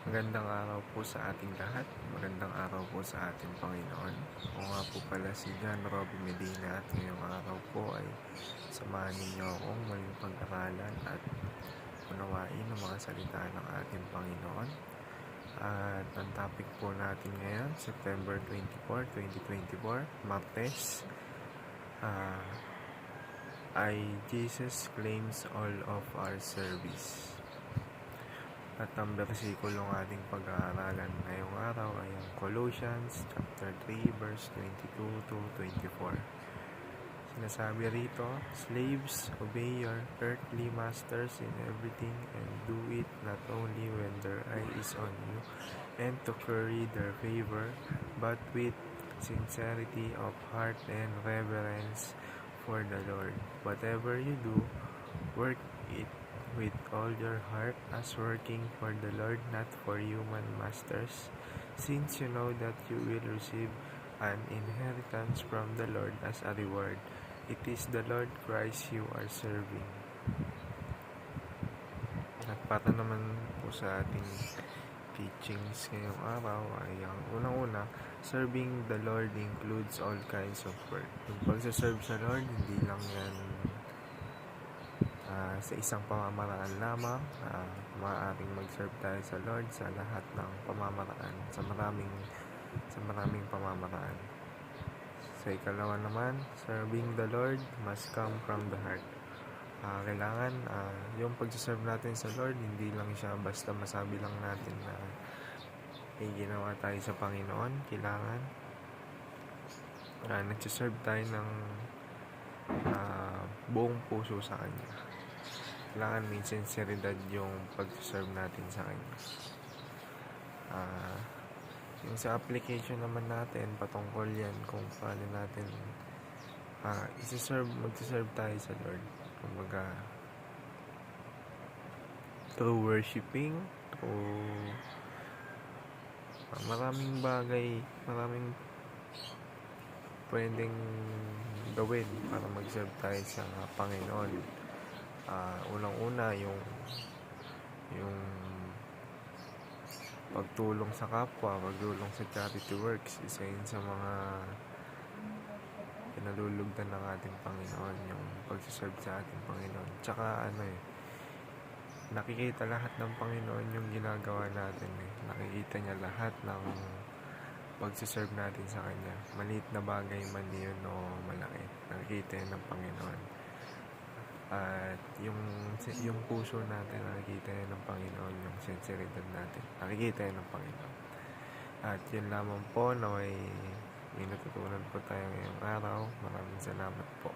Magandang araw po sa ating lahat. Magandang araw po sa ating Panginoon. Ako nga po pala si John Robby Medina at ngayong araw po ay samahan ninyo akong muling pag-aralan at unawain ang mga salita ng ating Panginoon. At ang topic po natin ngayon, September 24, 2024, Martes, ay Jesus claims all of our service. At ang versikulong ating pag-aaralan ngayong araw ay ang Colossians chapter 3 verse 22 to 24. Sinasabi rito, "Slaves, obey your earthly masters in everything and do it not only when their eye is on you and to curry their favor, but with sincerity of heart and reverence for the Lord. Whatever you do, work it with all your heart as working for the Lord, not for human masters, since you know that you will receive an inheritance from the Lord as a reward. It is the Lord Christ you are serving." At para naman po sa ating teachings ngayong araw ay ang unang-una, serving the Lord includes all kinds of work. Yung pagsaserve sa Lord, hindi lang yan sa isang pamamaraan lamang. Maaaring mag-serve tayo sa Lord sa lahat ng pamamaraan, sa maraming pamamaraan. Sa ikalawa naman, serving the Lord must come from the heart. Kailangan yung pagsaserve natin sa Lord, hindi lang siya basta masabi lang natin na may ginawa tayo sa Panginoon. Kailangan nagsaserve tayo ng buong puso sa Kanya. Kailangan may sinseridad yung pag-serve natin sa Kanya. Yung sa application naman natin, patungkol yan kung paano natin mag-serve tayo sa Lord. Kumbaga, through worshiping, through maraming bagay, maraming pwedeng gawin para mag-serve tayo sa Panginoon. Unang-una yung pagtulong sa kapwa, pagtulong sa charity works, isa yun sa mga pinalulugdan ng ating Panginoon, yung pagsaserve sa ating Panginoon. Tsaka nakikita lahat ng Panginoon yung ginagawa natin. Nakikita niya lahat ng pagsaserve natin sa Kanya. Maliit na bagay man yun o malaki, nakikita yun ng Panginoon. At yung puso natin, nakikita yun ng Panginoon, yung sinseridad natin, nakikita yun ng Panginoon. At yun lamang po na may natutunan po tayo ngayong araw. Maraming salamat po.